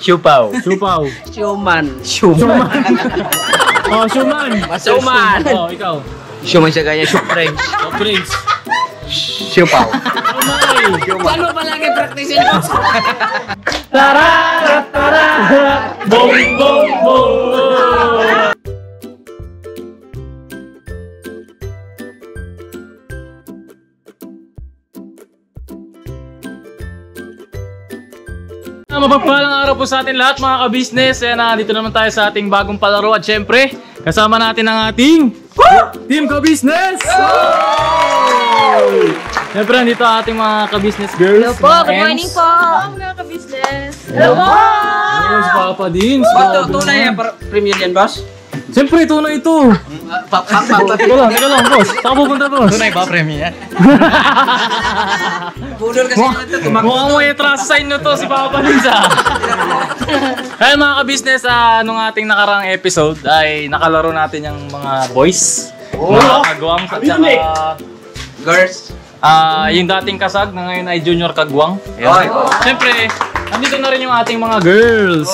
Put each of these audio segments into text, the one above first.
Siupaw. Siupaw. Siuman. Siuman. Oh, siuman. Siuman. Oh, ikaw. Siuman siya kanya, Supreme. Prince. Siupaw. Paano pa lagi practicein mo? Tara! Tara! Bong! Bong! Bong! Mapagpalang araw po sa atin lahat mga ka-business. Dito naman tayo sa ating bagong palaro at syempre kasama natin ang ating Team Ka-Business! Syempre nandito ang ating mga ka-business girls. Hello po, good morning po mga ka-business. Hello po! Si Papa Dins. Tunay yan, premium yan, boss? Siyempre, tunay ito. Teka lang, boss. Saan pupunta, boss? Tunay ba, premium yan? Budol kasi ito, tumakbo. Mukhang may trust sign nyo to si Papa Dins, Ayun mga ka-business, nung ating nakarang episode ay nakalaro natin yung mga boys. Mga kagwang at saka Girls. yung dating kasag na ngayon ay junior kagwang. Siyempre, nandito na rin yung ating mga girls.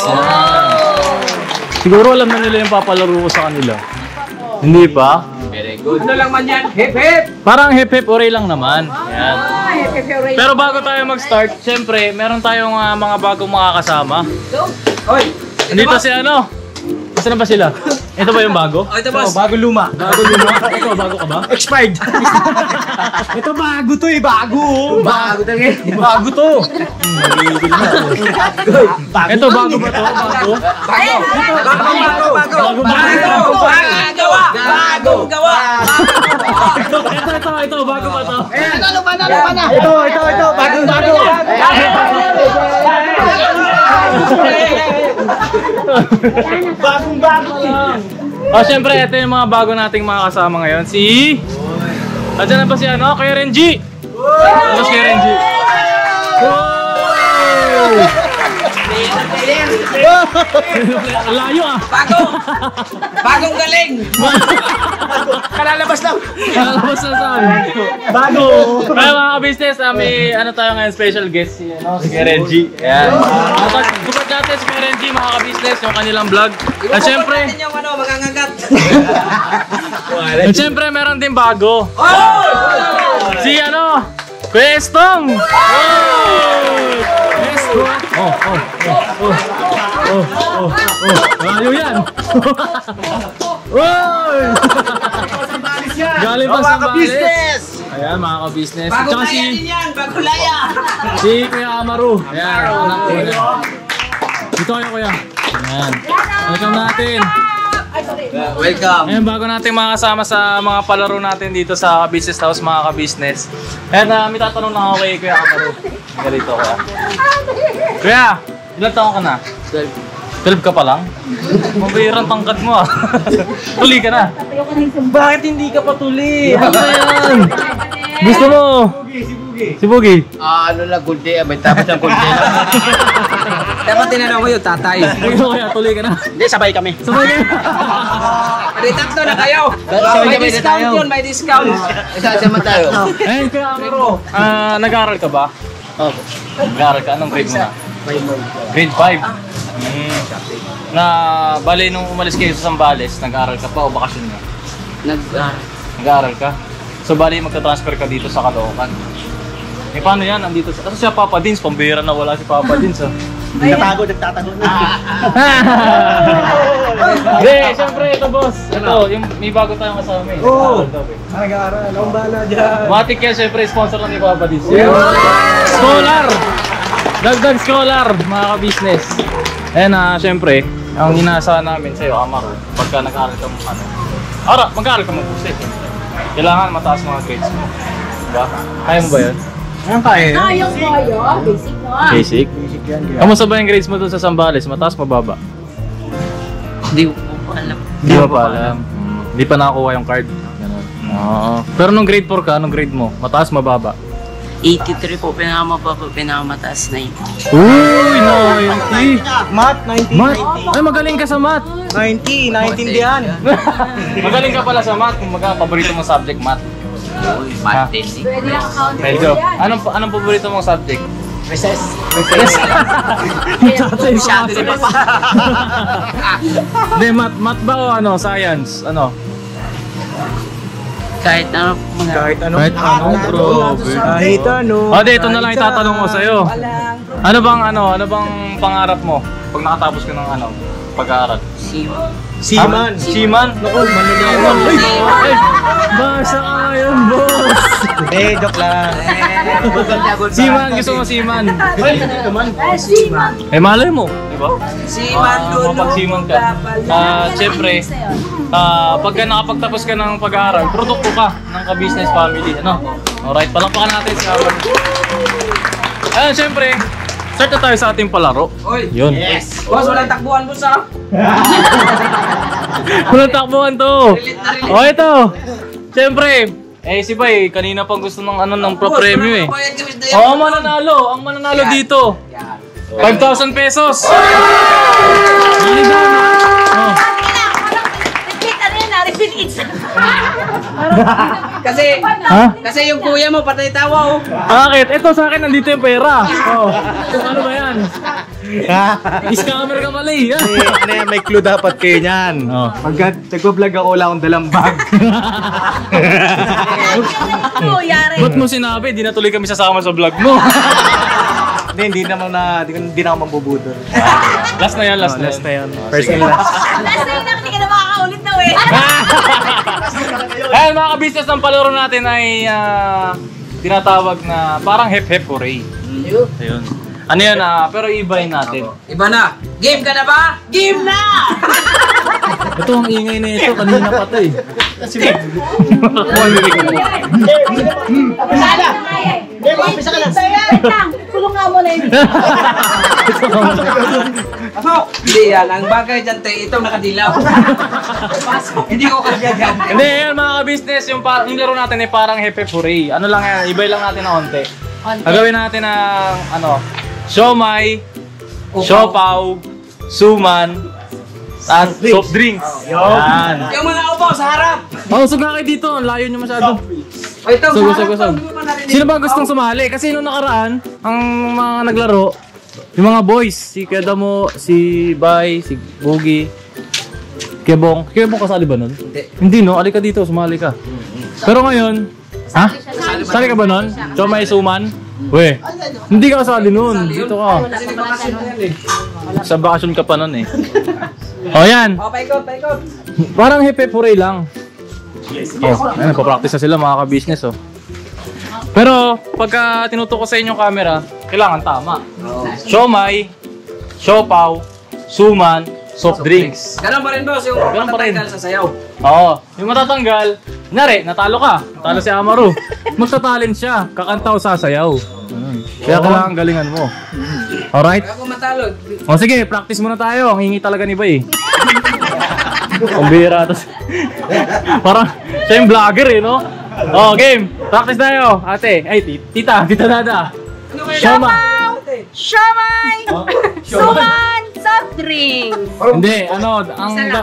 Siguro alam na nila yung papalaro ko sa kanila. Hindi pa? Very good. Ano lang man yan? Hip hip! Parang hip-hip oray lang naman. Yan. Pero bago tayo mag-start, syempre, meron tayong mga bagong makakasama. Oy! Nandito si ano? Saan na ba sila? Ito ba yung bago? Oh, ito boss. Bago luma. Bago luma? Ikaw, bago ka ba? Expired. Ito bago to eh, bago. Bago talaga eh. Bago to! Ito, bago ba to? Bago? Bago. Bagong gawa. Ito, bago ba to? Ano pa na? Ito, bago. Bagong-bago lang. Syempre, ito yung mga bago nating mga kasama ngayon. Si... Andiyan na ba si ano? Kuya Renji! Ano si Kuya Renji? Layo Bagong galing. Kalalabas lang. Kalalabas na sabi. Bago. Kaya mga ka-business, may ano tayo ngayon, special guest si Kuya Renji. Ayan. Bukat natin si Kuya Renji, mga ka-business, yung kanilang vlog. At syempre... yung ano, magangagat. At syempre, meron din bago. Si ano? Kuya Estong! Layo yan! Galing pa sa Sambales! Ayan, mga ka-business. Bago Tsaka laya din yan, bago laya. si Kuya Amaru. Ayan, anak ko na. Dito kayo, Kuya. Ayan. Welcome natin. Welcome. Ayan, bago natin makasama sa mga palaro natin dito sa Business House, mga ka-business. Ayan, may tatanong lang ako kay Kuya Amaru. Ganito, Kuya. Kuya, ilang taon ka na? 12 ka pa lang? Mabirang tangkad mo Tuli ka na. Bakit hindi ka pa tuli? Ano na yan? Gusto mo? Si Bugi. Ano lang, kunti. May tapos ang kunti. Dapat tinanong ko yung tatay. Ikaw Kuya, tuli ka na. Hindi, sabay kami. Sabay ka na. Retakto na kayo. Sabay May kami na discount tayo. yun, may discount. Isasama tayo. Ayun, Kuya Amaro. Nag-aaral ka ba? Opo. Nag-aaral ka? Anong grade mo na? Grade 5. Na bali nung umalis kayo sa Sambales, nag-aaral ka pa o bakasyon mo? Nag-aaral ka? So bali magta-transfer ka dito sa Caloocan. Eh paano yan? Andito sa... Ano siya Papa Dins? Pambira na wala si Papa Dins Nagtatago na. Hindi, syempre ito boss. Ito, yung may bago tayong kasama eh. Oo. Nag-aaral Nag-aaral. Ang bala dyan. Matik yan, syempre sponsor lang ni Papa Dins. Scholar! Dagdag scholar, mga ka-business. Ayan syempre, ang inaasahan namin sa'yo, Amaro, pagka nag-aaral ka mo mag-aaral ka mo pusit. Kailangan mataas mga grades mo. Diba? Kaya mo ba yun? Anong kaya? Ayos mo yun, basic mo. Basic? Kamusta ba yung grades mo doon sa Sambales? Mataas, mababa? Hindi ko alam. Hindi mo pa alam. Hindi pa nakakuha yung card. Ganun. Oo. Pero nung grade 4 ka, anong grade mo? Mataas, mababa? 83 po, pinakamataas na yun. Uy, 90! Math, 90. Math? Ay, magaling ka sa math! 90, naintindihan. Magaling ka pala sa math. Kung paborito mong subject, math. Math tendency. Pwede lang account. Medyo. Anong paborito mong subject? Recess. Masyado rin pa. Hindi, math ba o ano? Science? Ano? Kahit ano, mga... Kahit ano, bro. Kahit ano. O, ito na lang itatanong ko sa'yo. Ano bang pangarap mo pag nakatapos ka ng pag-aaral? Seaman. Seaman? Naku, manunod. Basa ka yun, boss! Joke lang. Seaman, gusto mo seaman? Seaman. Malay mo, di ba? Seaman, Mapag-seaman ka. Siyempre, pagka nakapagtapos ka ng pag-aaral, produkto ka ng ka-business family. Alright, palakpakan natin sa siyempre, start na tayo sa ating palaro. Yun. Yes! Boss, walang takbuhan, boss, ha? Walang takbuhan to. O, ito. Siyempre, si Bay, kanina pang gusto ng pro-premyo eh. Oo, mananalo. Ang mananalo dito. 5,000 pesos. Naligaw na. Repeat it. Kasi yung kuya mo, patay tawa, oh. Bakit? Ito sa akin, nandito yung pera. Ano ba yan? Scammer ka pala eh. Ano yan, may clue dapat kayo niyan. Pagka nagpa-vlog ako, wala akong dalang bag. Ba't mo sinabi? Di na tuloy kami sasama sa vlog mo. Hindi na ako mambubudol. Last na yan, last na yan. First and last. Last na yun, hindi ka na makakaulit na eh. Ayan, mga ka-business, ng palaro natin ay tinatawag na parang hep-hep hooray. Ayun. Ano yan, pero ibahin natin. Iba na. Game ka na ba? Game na! Ito ang ingay na ito, kanina pa ito eh. Wait lang, kulong nga muna yun. Hindi yan. Ang bagay dyan, itong nakadilaw. Hindi ko kagyagan. Hindi, yan mga ka-business, yung laro natin ay parang hep-hep hooray. Ano lang yan, ibay lang natin na onte. Gagawin natin ng siomay, siopaw, suman, at soft drinks. Yan. Yung mga upo sa harap. Usog na kayo dito, ang layo nyo masyado. O ito, Usog. Sino ba gustong sumali? Kasi nung nakaraan, ang mga naglaro, yung mga boys, si Kedamo, si Bay, si Boogie, Kebong. Kebong kasali ba nun? Hindi no, alika dito, sumali ka. Pero ngayon, sali ka ba nun? Siomay, suman? We, hindi ka kasali nun. Dito ka. Sa bakasyon ka pa nun eh. O yan. O, paikot. Parang hep-hep hooray lang. Ayun, papractice na sila mga ka-business oh. Pero pagka tinutok ko sa inyong camera, kailangan tama. Siomay, siopaw, suman, soft drinks. Ganun pa rin, boss. Yung Ganun pa rin. matatanggal sa sayaw. Oo, yung matatanggal, nyari, natalo ka. Natalo si Amaru. Magtatalent siya, kakanta o sasayaw. Kaya kailangan galingan mo. Alright? Ako matalo. O sige, practice muna tayo. Ang hingi talaga ni Bay. Ang bira. Parang siya yung vlogger eh, no? O, game. Practice tayo. Ate, ay, tita Dada. Siomay! Suman! Soft drink! Hindi, ang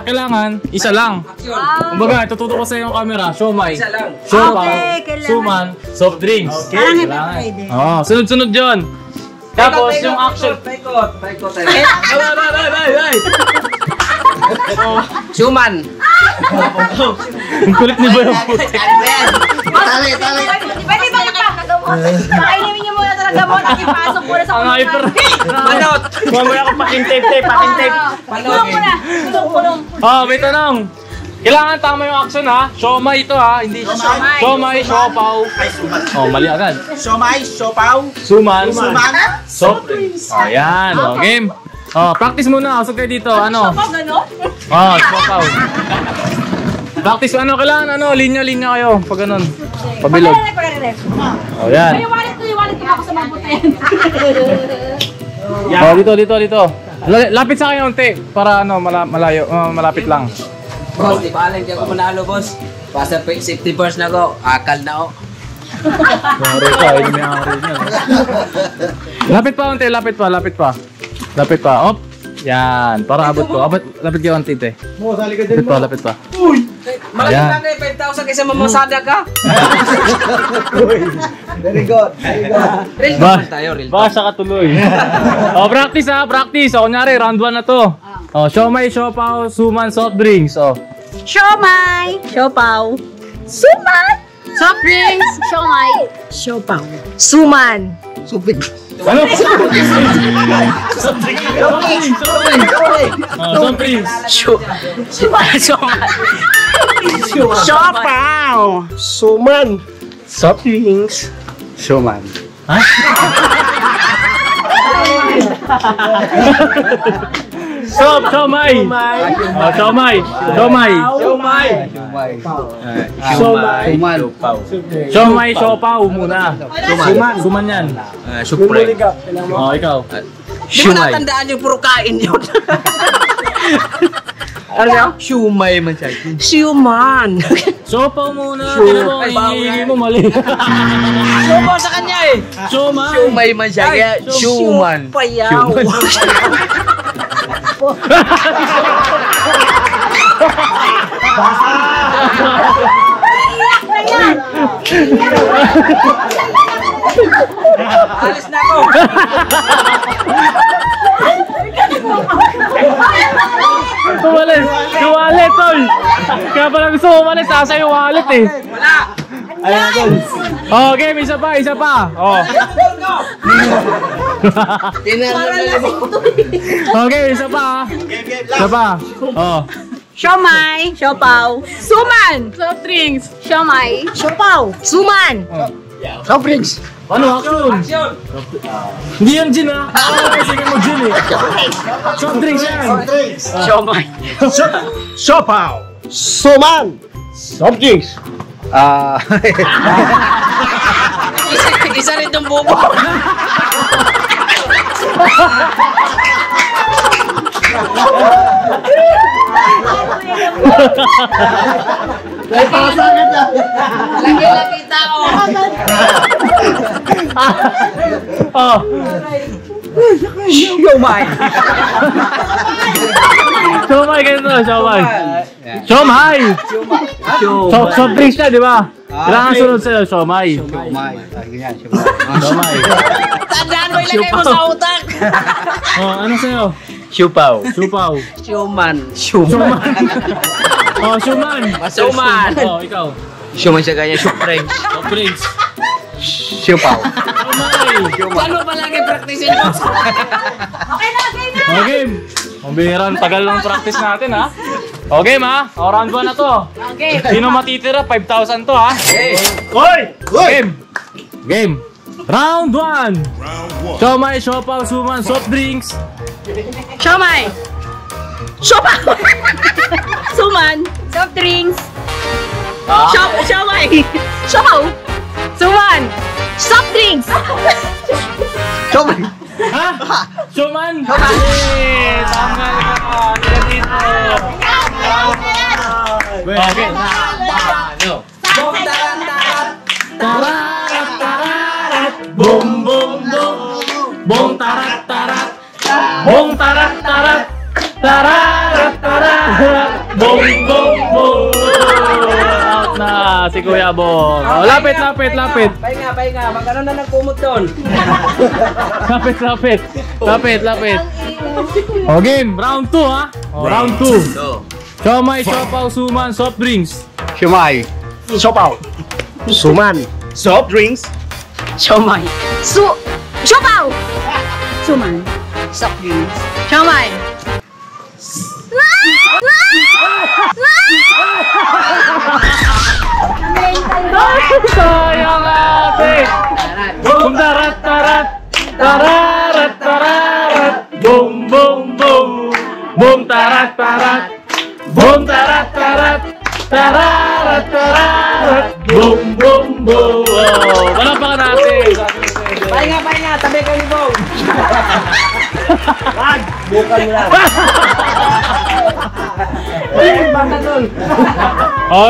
kailangan, isa lang. Action. Kumbaga, itututo ko sa yung camera. Siomay, Isa lang. siopaw, Okay, kailangan. suman, soft drinks. Parang Kailangan. hep-hep hooray din. Oo, sunod-sunod yun. Tapos yung action. Paikot tayo. Suman. Ang kulit ni Boy ang puti. Tali. Pwede ba ipakagamot? Pakainin niyo muna talaga mo. Nakipasok muna sa Ang hyper. Manot. Mamaya ako paking-tape. Kulong. May tanong. Kailangan tama yung action ha. Siomay ito ha. Hindi siomay, siopaw. Mali agad. Siomay, siopaw, Suman, suman, soft drinks. Yan. Game. Practice muna. Usog kayo dito. Gano'n? Siopaw. Practice kailangan linya-linya kayo. Pag ganun. Pabilog. Yan. May wallet ko ako sa mga butayan. Dito. Lapit sa akin unti para malayo, malapit lang. Boss, di ba alam di ako manalo, boss? Basta safety first na ako. Akal na ako. Mari ka, ini may ari niya. Lapit pa unti, lapit pa. Op. Yan, para abot ko. Lapit kayo unti, te. Mo, sali ka dyan mo. Lapit pa. Malaking Ayan. bagay, 5,000 kaysa mamasada ka. Very good. Very good. Real Ba- talk tayo, real Baka siya katuloy. Practice ha, practice. O, kunyari, round 1 na to. O, siomay, siopaw, suman, soft drinks. O. Siomay. Siopaw. Suman. Soft drinks. Siomay. Siopaw. Suman. Ano? Soft drinks. Suman. Siomay. Siopaw! Suman! Soft drinks! Showman. Ha? Siomay. O, siomay. Siomay. Showman. Siomay, siopaw muna. Suman yan. Supreme. O, ikaw. Di mo natandaan yung puro kain yun. Ano yan? Shumay man siya. Siuman. Siopaw muna. Tinan mo, hihingi mo mali. Siuman sa kanya eh. Siomay. Shumay man siya. Kaya Shuman. Payaw. Alis na ako. Umalis! Yung wallet, tol! Kaya pala gusto mo umalis, nasa yung wallet eh. Wala. Oh, game, isa pa, isa pa. Oh. Okay, isa pa. Isa pa. Oh. Siomay. Siopaw. Suman. Soft drinks. Siomay. Siopaw. Suman. Soft drinks. Ano, action? Action. Hindi yan gin ah. Sige mo gin eh. Soft drinks yan. Siomay. Siopaw! Suman! Soft drinks! Isa rin itong bubo. Lagi-lagi tao. Oh. Siomay. Siomay, ganito. Siomay. Siomay. Soft drinks na, di ba? Kailangan sunod sa'yo, siomay. Shumay. Ganyan. Siomay. Tandaan mo ilagay mo sa utak. Oh, ano sa'yo? Siupaw. Supaw. Siuman. Suman. Oh, suman. Suman. Oh, ikaw. Siuman siya kanya. Supreme. Soft drinks. Siupaw. Siomay. Ano palagi practice mo? Okay na, okay na. Okay. Ang bihira, tagal ng practice natin ha. Okay ma, o round 1 na to. Okay. Sino matitira? 5,000 to ha. Hey. Game. Game. Round 1. Siomay, siopaw, suman, soft drinks. Siomay. Siopaw. Suman. Soft drinks. Siomay. Siopaw. Suman. Soft drinks. Shumay. Ha? Suman? Eh, tama ka. Tira dito. Okay. Tararat, tararat. Boom, boom, boom. Boom, tarat, tarat. Boom, tarat, tarat. Tararat, tararat. Boom, boom, boom. Out na si Kuya Bong. Oh, lapit, lapit, lapit. Pahinga. Magkano na nagpumot doon? Lapit, lapit. Lapit, lapit. O game, round 2 ha. O, round 2. Siomay, siopaw, suman, soft drinks. Shumay. Siopaw! Suman! Soft drinks! Siomay. Siopaw. Suman. Soft drinks. Siomay. Sayang ate. Boom, tarat, tarat. Tararat, tararat. Boom, boom, boom. Boom, tarat, tarat. Boom, tarat, tarat. Tararat, tararat. Boom, boom, boom. Oh, palapakan natin. Pahinga. Tabi kayo ni Bong. Bukan mo lang! Banda doon.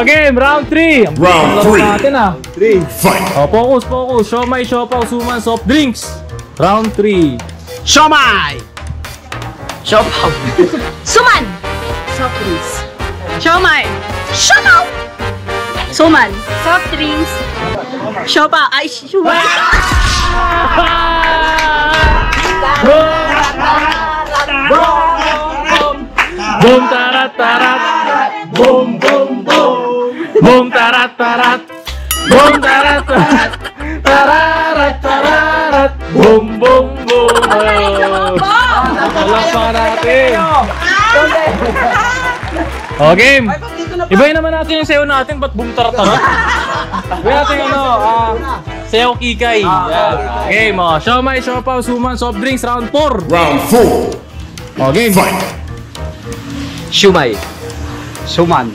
Okay, round 3. Round 3. natin ah. 3, fight! Oh, focus. Siomay, siopaw, suman, soft drinks. Round 3. Siomay! Siopaw. Suman. Soft drinks. Siomay. Siopaw. Suman. Soft drinks. Siopaw. Ay, siomay. Boom tarat tarat. Boom boom boom. Boom tarat tarat. Boom tarat tarat. Tararat tararat. Boom boom boom. Palakpakan natin. O, game. Ibahin naman natin yung sayo natin. Ba't boom tarat tarat? Ibahin natin yung sayo kikay. Game, o. Siomay, siopaw, suman, soft drinks, round 4. Round 4. O, game. Fight. Siomay. Suman.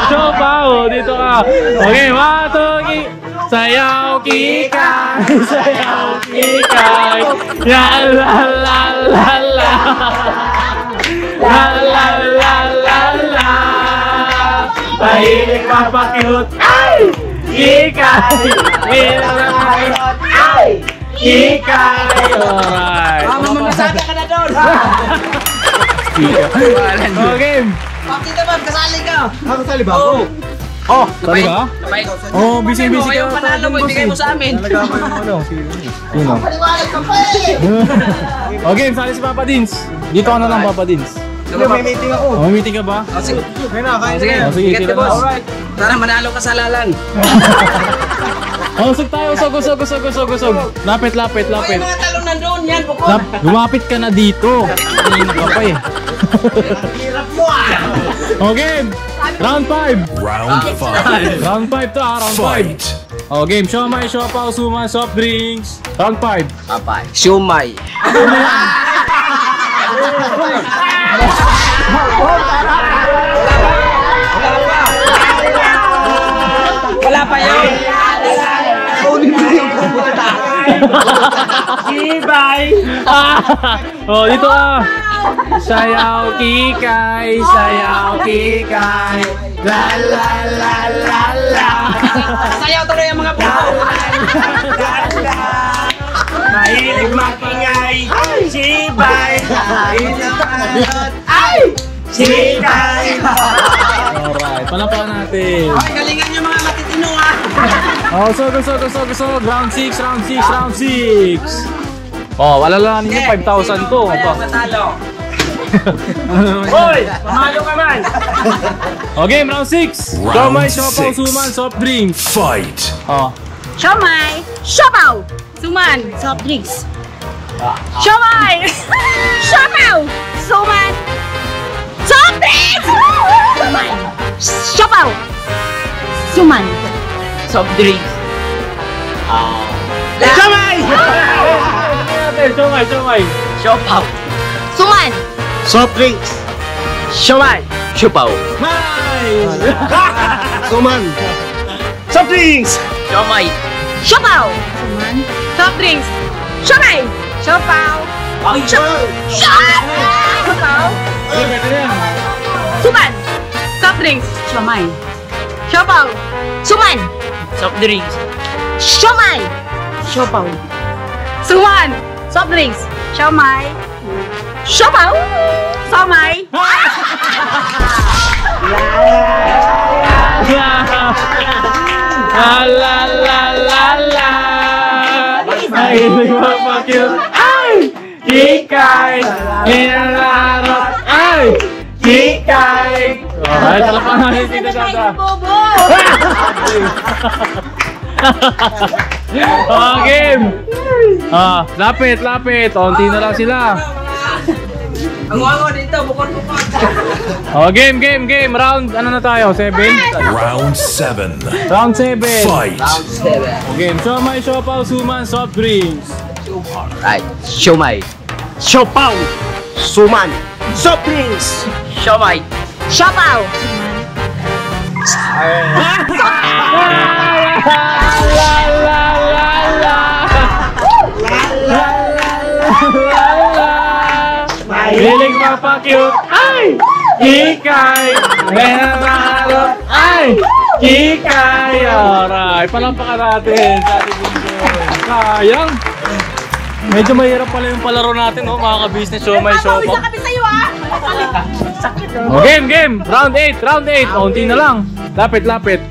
Siopaw, dito ka. Okay, 1, 2, 3. Sayaw kikay, sayaw kikay. Ya la la la la. La la la la la. Pahilig papakyut. Ay! Kikay! Ay! Kikay! Alright. Mamasada ka na doon. Okay. Bakit naman? Kasali ka. Kasali ba ako? Oh, sali ka? Sabay. Oh, busy ka. Yung panalo mo, ibigay mo sa amin. Talaga mo yung ano, sino? Okay, sali si Papa Dins. Dito ka na lang, Papa Dins. May meeting ako. Oh, may meeting ka ba? Sige. May na, kain Sige. na. Oh, sige, Ingat tira ka, boss. na. Alright. Tara, manalo ka sa lalan. Oh, usog tayo, usog. Lapit. Yung mga talong nandun, yan, bukod. Lumapit ka na dito. Kanina ka pa eh. Okay, round 5. Round 5. Round 5 to round 5. Fight. Oh, game. Siomay, siopaw, suman, soft drinks. Round 5. Papay. Siomay. Wala pa yun. Oh, dito ka. Sayaw kikay, la la la la la. Sayaw tuloy ang mga puto. Mahilig makingay. Sibay. Sibay. Alright, palapakan natin. Okay, galingan yung mga matitino ha. Oh, so. Round 6. Oh, wala lang ninyo 5,000 to. Kaya matalo. Hoy! Pamalo ka man! Okay, round 6. Round Siomay, siopaw, six. suman, soft drinks. Fight. Oh. Siomay. Siopaw. Suman. Soft drinks. Siomay. Siopaw. Suman. Soft drinks. Siomay. Siopaw. Suman. Soft drinks. Siomay. Siopaw. Suman. Soft drinks. Siomay. Siopaw. Nice! Suman. Soft drinks. Siomay. Siopaw. Suman. Soft drinks. Siomay. Siopaw. Siopaw. Suman. Soft drinks. Siomay. Siopaw. Suman. Soft drinks. Siomay. Siopaw. Suman. Soft drinks. Siomay. Siopaw. Siomay. La. Mahilig magpakyut. Ay! Kikay! Inalarot. Ay! Kikay! Alright, talapakan natin dito Dada. Bobo. Oh, game! Ah, lapit. Onti na lang sila. Ang wango dito, bukod-bukod. Oh, game. Round, ano na tayo? 7? Round 7. Round 7. Fight. Game. Siomay, siopaw, suman, soft drinks. Right. Siomay. Siopaw. Suman. Soft drinks. Siomay. Siopaw. Hilig mapakyut. Ay! Kikay! Menamarot. Ay! Kikay! Alright, palampakan natin sa ating video. Sayang! Medyo mahirap pala yung palaro natin, oh, mga ka-business. Show may show Isa pa. kami sa'yo ah. Oh, game! Round 8, round 8. Oh, unti na lang. Lapit. Lapit.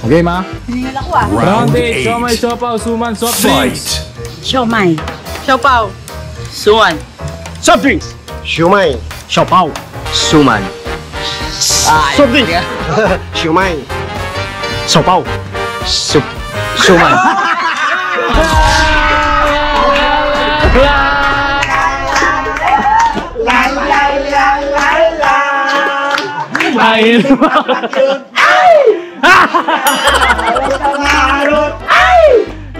Okay, ma. Hiningal ako ah. Round 8, show may show pa. Suman, soft drinks. Fight. Siomay. Siopaw. Suwan. Soft drinks. Siomay. Siopaw. Suman. Soft drinks. Siomay. Siopaw. Suman. Ay!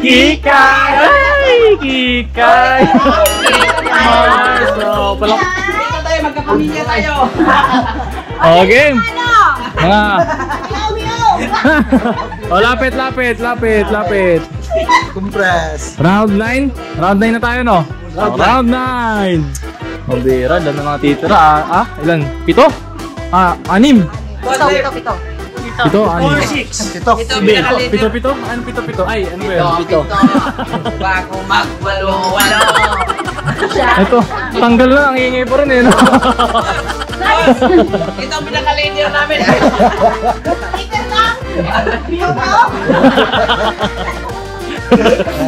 Kikay! Ay! Kikay! So, palak... Dito tayo, magkapamilya tayo. Oh, game! Ano? Mga... Meow. Oh, lapit. Compress. Round 9? Round 9 na tayo, no? Round 9! Ang bira, dami mga titira. Ilan? 7? 6? Pito. 7, 6. Ito. Ito, pinakaliit. 7? Ano 7? Ay, ano ba yun? Pito. Bago magwalo-walo. Ito, tanggal na, ang ingay pa rin eh, no? Ito ang pinaka-leader namin.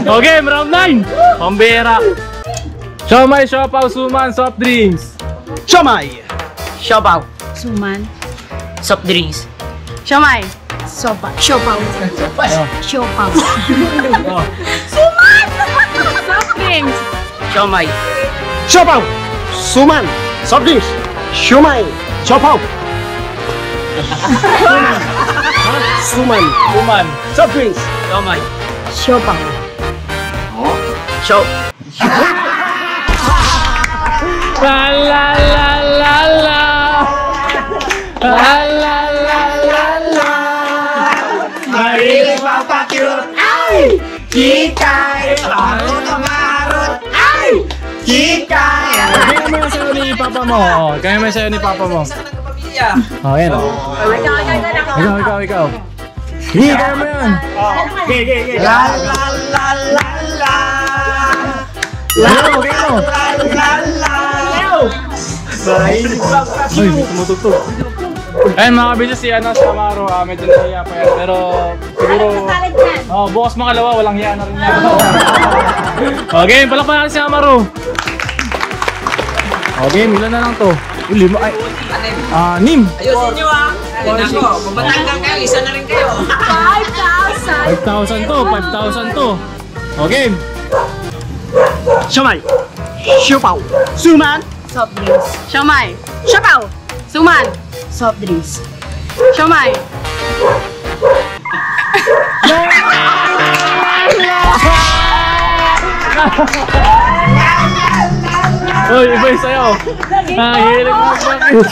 Okay, round 9! Pambera! Siomay, siopaw, suman, soft drinks. Siomay. Siopaw. Suman. Soft drinks. Siomay. Siopaw. Siopaw. Oh. Suman! Soft drinks. Siomay. Siopaw. Suman. Soft drinks. Siomay. Siopaw. Suman. Suman. Soft drinks. Siomay. Siopaw. Siop. La la la la la. La la la la la. Mahilig Papakyut. Ay! Kikay. Marot na marot. Ay! Kikay. Kaya mo yung sayo ni Papa mo. Oh, kaya mo yung sayo ni Papa mo. Isa ka ng kapamilya. Oh, yan oh. Ikaw. Hindi, kaya mo yan. La la la la la. Kaya mo. La la. Mahilig Ay, tumutugtog. Ayun mga kabisnes, si Amaro, medyo nahiya pa yan. Pero siguro, bukas makalawa, walang hiya na rin yan. Okay, palakpan natin si Amaro. Okay, ilan na lang to? 5, ay, 6. Ayusin nyo ah. Ayun ako. Kung matanggal kayo, isa na rin kayo. 5,000. 5,000 to. Okay. Siomay. Siopaw. Suman. Soft drinks. Siomay. Siopaw. Suman. Soft drinks. Siomay. Uy, iba yung sayo. Hilig mo bakit?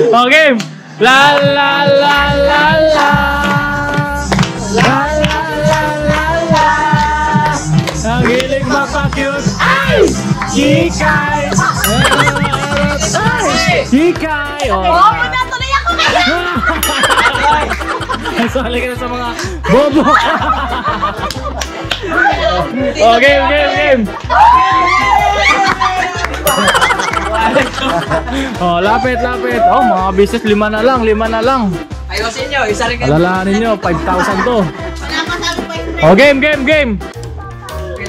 Okay. La la la la la. La la la la la. Ang hilig mapakyut. Ay! Kikay! Kikay! Oh, na tuloy ako kaya. sali ka na sa mga bobo. Oh, game. Oh, lapit. Oh, mga business, 5 na lang. Ayusin nyo, isa rin kayo. Alalahanin nyo, 5,000 to. Oh, game.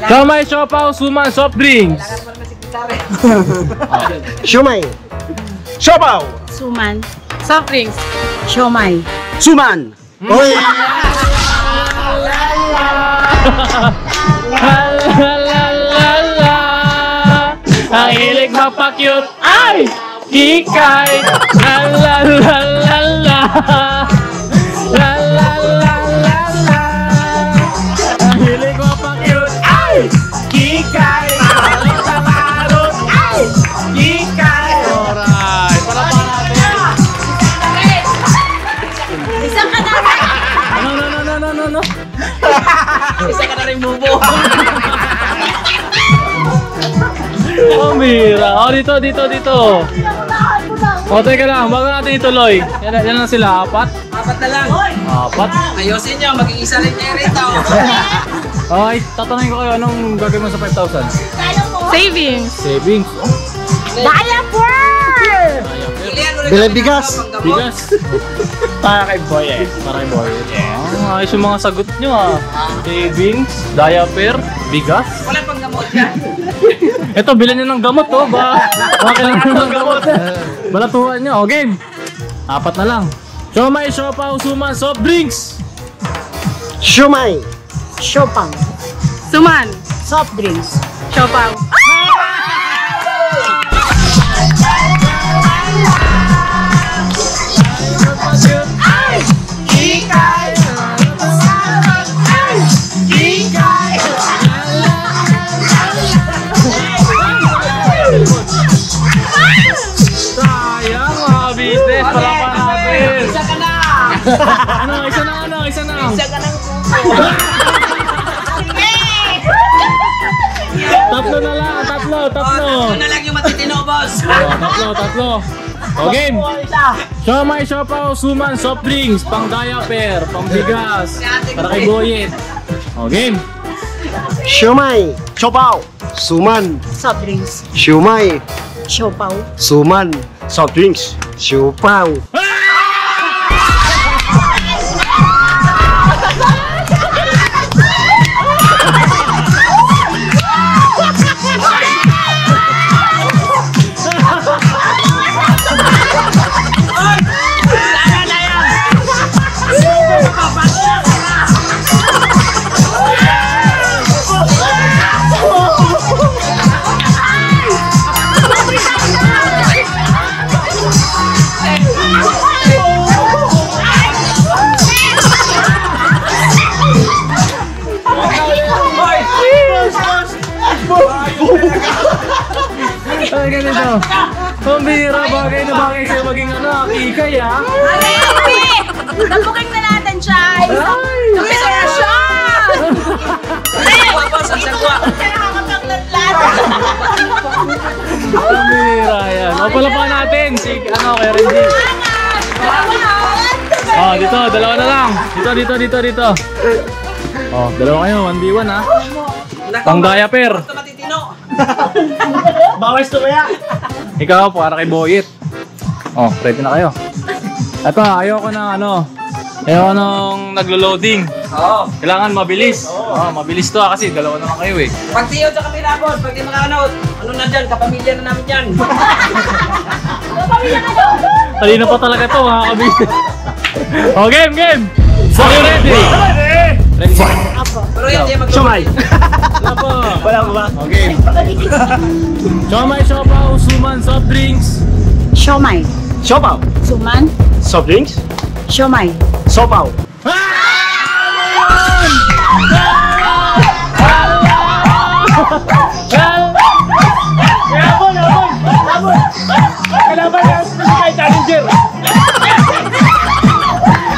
Siomay, siopaw, suman, soft drinks. Siomay. Siopaw. Suman. Soft drinks. Siomay. Suman. Oy. Ang hilig mapakyut ay kikay. La la la la la. La la la la la. Ang hilig mapakyut ay kikay. Marot na marot ay kikay. Alright, para natin. Isang ka na. No. Isa ka na rin mubo. Oh, mira. Oh, dito. O, teka lang. Bago natin ituloy. Yan lang sila. 4? 4 na lang. 4? Ayusin nyo, maging isa rin kayo rito. Okay, tatanungin ko kayo, anong gagawin mo sa 5,000? Savings. Savings. Diaper! Bilang bigas. Bigas. Para kay Boy eh. Para kay Boy. Ayos yung mga sagot nyo ah. Savings, diaper, bigas. Wala pang gamot yan. Ito, bilan nyo ng gamot oh. Baka kailangan nyo ng gamot. Balatuhan nyo. O, game. 4 na lang. Siomay, siopaw, suman, soft drinks. Siomay. Siopang. Suman. Soft drinks. Siopang. Sayang mga business. Wala pa natin. Isa ka na. Isa na. Isa ka ng Tatlo na lang. Tatlo. Tatlo na lang yung matitino, boss. Tatlo. O game. Siomay, siopaw, suman, soft drinks, pang diaper, pang bigas, para kay Boyet. O game. Siomay. Siopaw. Suman. Soft drinks. Siomay. Siopaw. Suman. Soft drinks. Siopaw. Ay, ganito. Pambira, bagay na bagay sa'yo maging kikay ha. Nabuking na natin siya. Tumito na siya. Boss, ang sagwa. Pambira yan. O, palapakan natin. Si, kay Renji. O, dito, dalawa na lang. Dito. O, dalawa kayo, 1v1 ha. Pang diaper. Ito matitino. Bawas to kaya. Ikaw, para kay Boyet. O, ready na kayo. Ito, ayoko nung naglo-loading. Oo. Kailangan mabilis. Mabilis to kasi dalawa naman kayo eh. Pag tiyo sa kamera, boss, pag di makanood, ano na dyan, kapamilya na namin dyan. Talino pa talaga to mga kabisnes. O, game! So, you ready? Ready? Pero hindi mag- Siomay. Wala pa ba? O, game. Siomay, siopaw, suman, soft drinks. Siomay. Siopaw. Suman. Soft drinks. Siomay. Siopaw. Kalaban yan. Kay Challenger.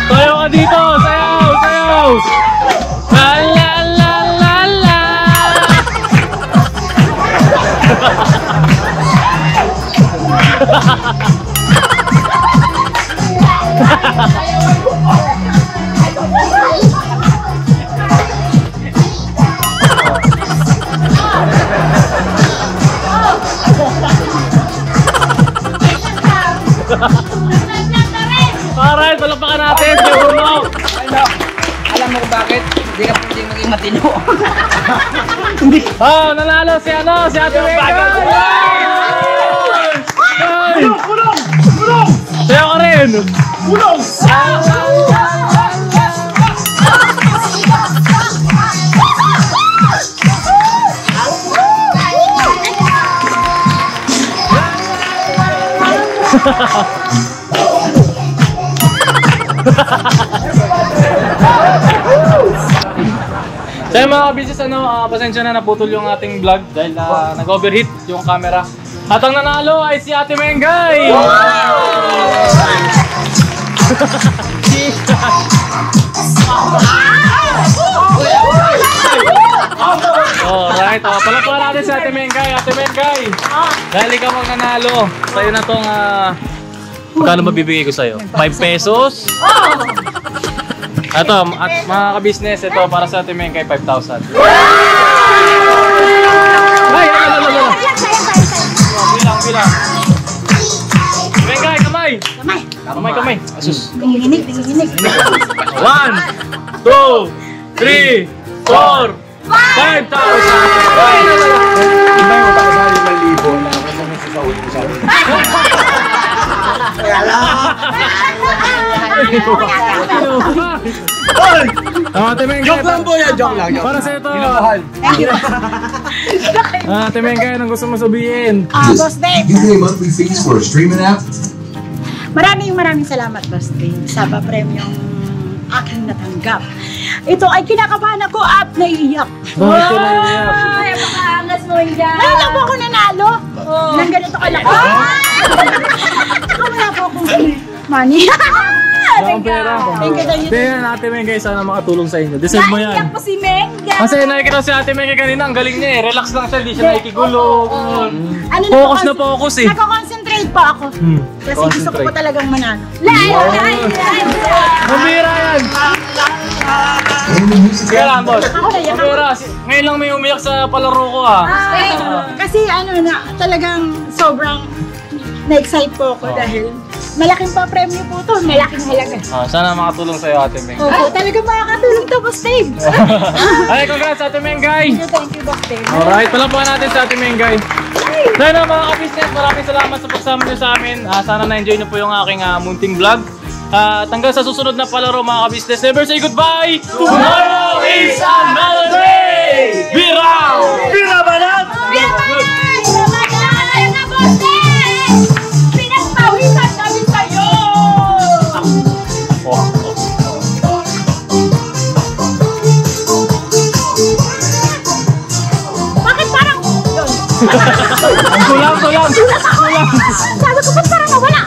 Sayaw ka dito! Sayaw! La. Alright, palakpakan natin. Alam mo kung bakit? Hindi ka pwedeng maging matino. Nanalo si Ate Mega! Kulong! Sayaw ka rin! Kulong! So yung mga business, pasensya na naputol yung ating vlog dahil nag-overheat yung camera. At ang nanalo ay si Ate Mengay! Alright, palakpakan natin si Ate Mengay. Ate Mengay, dahil ikaw ang nanalo, sa'yo na tong magkano mabibigay ko sa'yo? 5 pesos? Ito, at mga ka-business, ito para sa Ate Mengay, 5,000. Ay, bilang. Mengay, kamay! Kamay. Asus. Tinginig. 1, 2, 3, 4, 5,000! Iba yung utak sa 5,000 na ako sa sasauli ko sabi. Ate Mengay, Joke lang po yan, joke lang. para sa ito. Thank you. Ate Mengay, anong gusto mo sabihin? Boss Dave, You pay monthly fees for a streaming app? maraming salamat, Boss Dave, sa pa-premyong aking natanggap. Ito ay kinakabahan ako at naiiyak. Bakit ka naiiyak? Ay, makaangas mo yan. Wala po ako nanalo. Nang ganito kalaki. Tsaka wala po akong money. Ang pera. Thank you. Tingnan Ate Mengay, sana makatulong sa inyo. Deserve mo yan. Naiiyak po si Menga. Kasi nakikita si Ate Mengay kanina, ang galing niya eh. Relax lang siya, hindi siya nakikigulo. Ano Focus na focus eh. Nako-concentrate pa ako. Kasi gusto ko pa talagang manalo. Mabira yan! Kaya lang, boss. Mabira. Ngayon lang may umiyak sa palaro ko ah. Kasi ano na, talagang sobrang na-excite po ako dahil malaking pa-premyo po to, malaking halaga. Sana makatulong sa'yo, Ate Mengay. Oo, talagang makakatulong to, Boss Dave. Ay, congrats, Ate Mengay! Thank you, Boss Dave. Alright, palapakan natin sa Ate Mengay. Sana mga ka-business, maraming salamat sa pagsama nyo sa amin. Sana na-enjoy nyo po yung aking munting vlog. Hanggang sa susunod na palaro mga ka-business, never say goodbye! Tomorrow is another day! Biraw! Birabanat! Pinagpawisan namin sa'yo! Bakit parang yun? Kulang! Sabi ko ba't parang nawala?